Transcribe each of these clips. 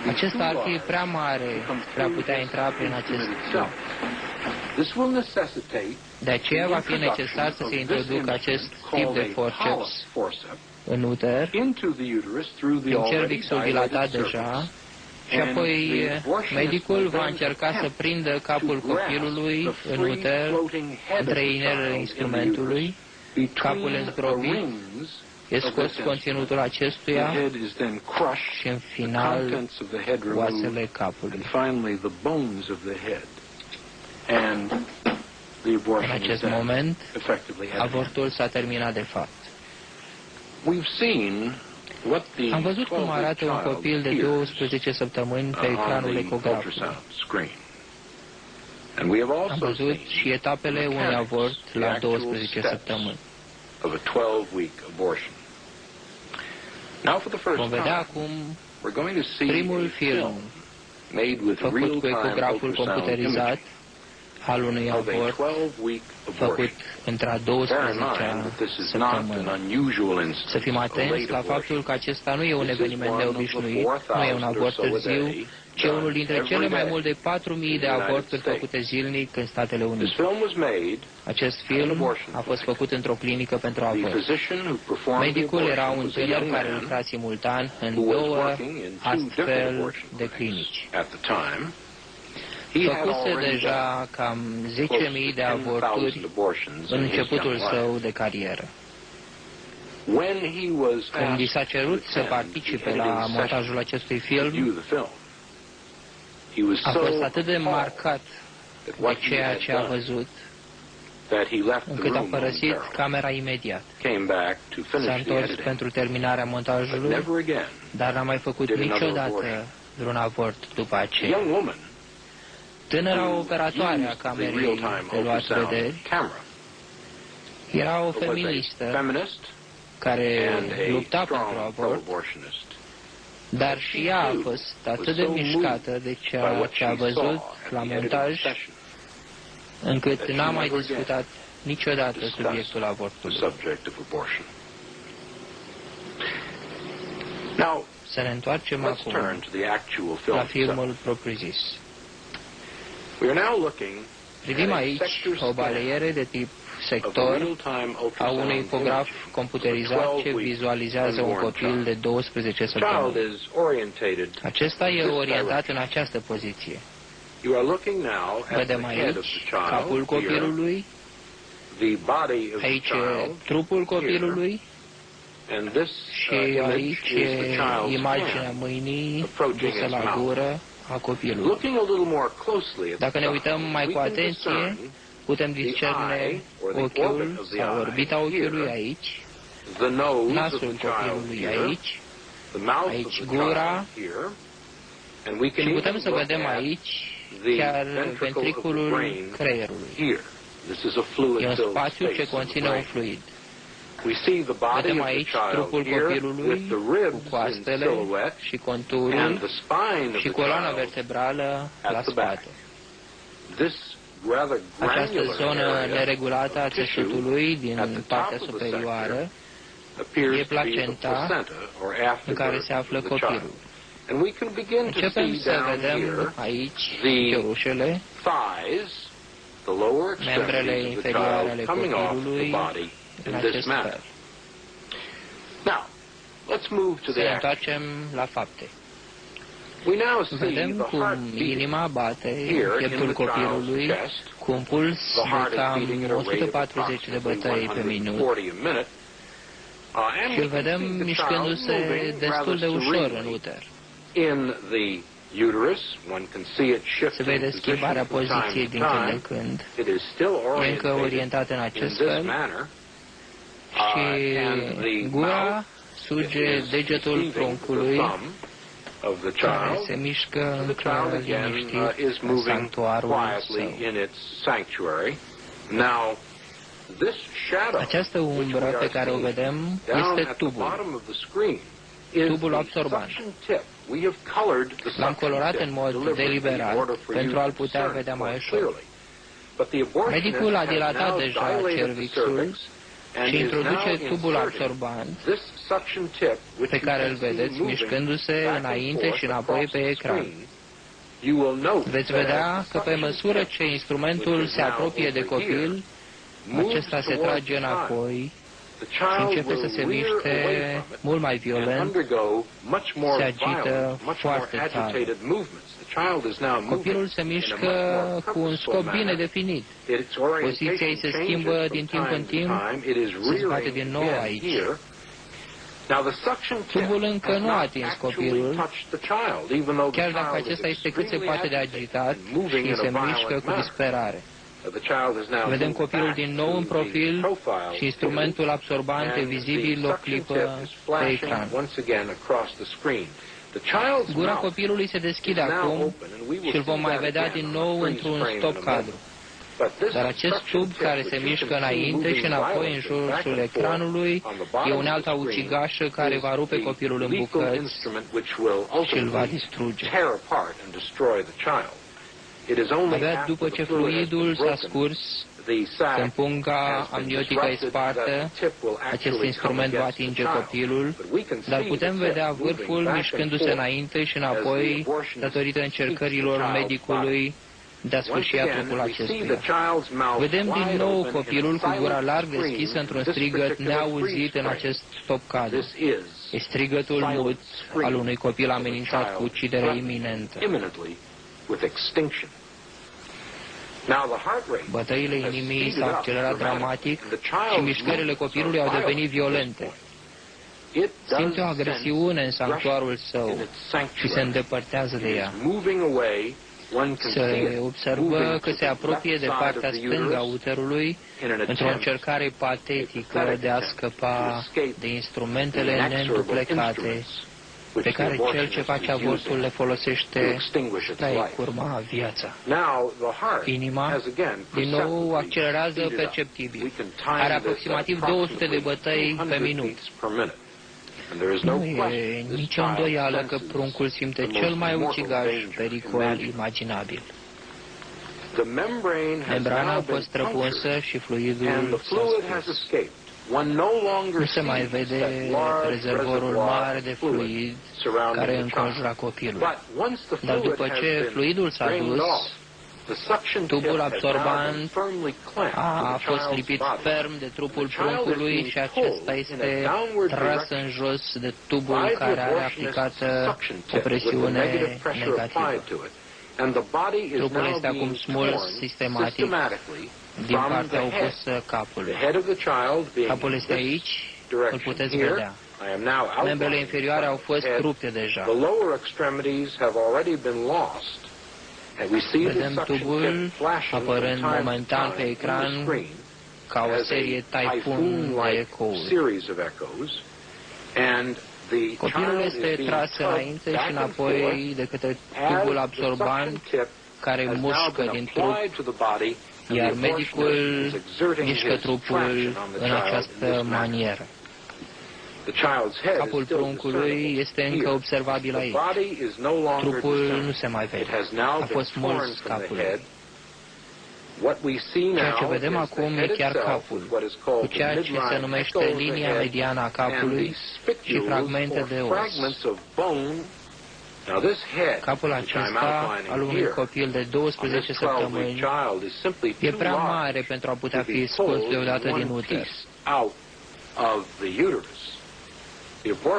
Acesta ar fi prea mare, prea putea intra prin acest tub. De aceea va fi necesar să se introducă acest tip de forceps în uter, prin cervixul dilatat deja, și apoi medicul va încerca să prindă capul copilului în uter, între inelele instrumentului, capul e zdrobit, e scos conținutul acestuia și în final oasele capului. În acest moment, avortul s-a terminat de fapt. Am văzut cum arată un copil de 12 săptămâni pe ecranul ecografului. Am văzut și etapele unui avort la 12 săptămâni. Vom vedea acum primul film făcut cu ecograful computerizat al unui avort făcut între a 12-a săptămână. Să fim atenți la faptul că acesta nu e un eveniment neobișnuit, nu e un avort târziu, ci unul dintre cele mai mult de 4.000 de avorturi făcute zilnic în Statele Unite. Acest film a fost făcut într-o clinică pentru avort. Medicul era un tânăr care lucra simultan în 2 astfel de clinici. Făcuse deja cam 10.000 de avorturi în începutul său de carieră. Când i s-a cerut să participe la montajul acestui film, a fost atât de marcat de ceea ce a văzut, încât a părăsit camera imediat. S-a întors pentru terminarea montajului, dar n-a mai făcut niciodată vreun avort după aceea. Tânăra operatoare a camerei de luat vederi era o feministă care lupta pentru avort, dar și ea a fost atât de mișcată de ceea ce a văzut la montaj, încât n-a mai discutat niciodată subiectul avortului. Să ne întoarcem acum la filmul propriu-zis. Privim aici o balaiere de tip sector a unui ecograf computerizat ce vizualizează un copil de 12 săptămâni. Acesta e orientat în această poziție. Vedem aici capul copilului, aici trupul copilului și aici imaginea mâinii dusă la gură a copilului. Dacă ne uităm mai cu atenție, putem discerne ochiul sau orbita ochiului aici, nasul copilului aici, aici gura și putem să vedem aici chiar ventriculul creierului. E un spațiu ce conține un fluid. Vedem aici trupul copilului cu coastele și conturul și coloana vertebrală la spate. Această zonă neregulată a țesutului din partea superioară e placenta în care se află copilul. Începem să vedem aici cărușele, membrele inferioare ale copilului în acest fel. Să ne întoarcem la fapte. Vedem cum inima bate în pieptul copilului cu un puls de cam 140 de bătăi pe minut și îl vedem mișcându-se destul de ușor în uter. Se vede schimbarea poziției din când în când. E încă orientat în acest fel și gura suge degetul pruncului care se mișcă încă liniștit în sanctuarul său. Această umbră pe care o vedem este tubul. Tubul absorbant. L-am colorat în mod deliberat pentru a-l putea vedea mai ușor. Medicul a dilatat deja cervixul și introduce tubul absorbant pe care îl vedeți mișcându-se înainte și înapoi pe ecran. Veți vedea că pe măsură ce instrumentul se apropie de copil, acesta se trage înapoi și începe să se miște mult mai violent, se agită foarte tare. Copilul se mișcă cu un scop bine definit. Poziția ei se schimbă din timp în timp, se zbate din nou aici. Tubul încă nu a atins copilul, chiar dacă acesta este cât se poate de agitat și se mișcă cu disperare. Vedem copilul din nou în profil și instrumentul absorbant e vizibil o clipă pe ecran. Gura copilului se deschide acum și îl vom mai vedea din nou într-un stop cadru. Dar acest tub care se mișcă înainte și înapoi în jurul ecranului e unealta ucigașă care va rupe copilul în bucăți și îl va distruge. Abia după ce fluidul s-a scurs, când punga amniotică e spartă, acest instrument va atinge copilul, dar putem vedea vârful mișcându-se înainte și înapoi datorită încercărilor medicului de a sfârși atrupul acestuia. Vedem din nou copilul cu gura larg deschisă într-un strigăt neauzit în acest stop cadru. E strigătul mut al unui copil amenințat cu ucidere iminentă. Bătăile inimii s-au accelerat dramatic și mișcările copilului au devenit violente. Simte o agresiune în sanctuarul său și se îndepărtează de ea. Se observă că se apropie de partea stângă a uterului într-o încercare patetică de a scăpa de instrumentele neînduplecate pe care cel ce face avortul le folosește de a-i curma viața. Inima, din nou, accelerează perceptibil. Are aproximativ 200 de bătăi pe minut. Nu e nicio îndoială că pruncul simte cel mai ucigaș pericol imaginabil. Membrana a fost străpunsă și fluidul s-a scurs. Nu se mai vede rezervorul mare de fluid care înconjura copilul. Dar după ce fluidul s-a dus, tubul absorbant a fost lipit ferm de trupul pruncului și acesta este tras în jos de tubul care are aplicată o presiune negativă. Trupul este acum smuls sistematic din partea opusă capului. Capul este aici, îl puteți vedea. Membrele inferioare au fost rupte deja. Vedem tubul apărând momentan pe ecran ca o serie taifun de ecouri. Copilul este tras înainte și înapoi de către tubul absorbant care mușcă din trup, iar medicul mișcă trupul în această manieră. Capul pruncului este încă observabil aici. Trupul nu se mai vede. A fost smuls capul. Ceea ce vedem acum e chiar capul, cu ceea ce se numește linia mediană a capului și fragmente de os. Capul acesta, al unui copil de 12 săptămâni, e prea mare pentru a putea fi scos deodată din uter.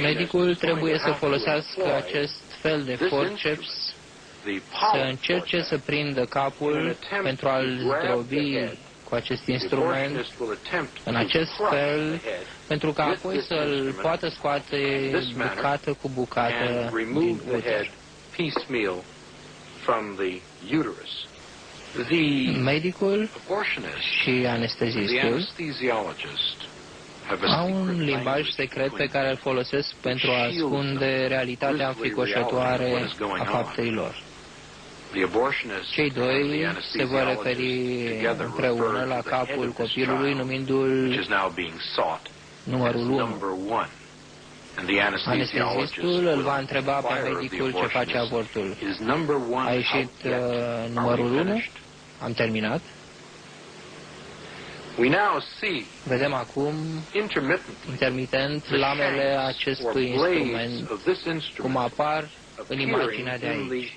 Medicul trebuie să folosească acest fel de forceps, să încerce să prindă capul pentru a-l zdrobi cu acest instrument, în acest fel, pentru că apoi să-l poată scoate bucată cu bucată din uter. Medicul și anestezistul au un limbaj secret pe care îl folosesc pentru a ascunde realitatea înfricoșătoare a faptei lor. Cei doi se vor referi împreună la capul copilului, numindu-l numărul 1. Anestezistul îl va întreba pe medicul ce face avortul. A ieșit numărul 1? Am terminat? Vedem acum, intermitent, lamele acestui instrument, cum apar în imaginea de aici.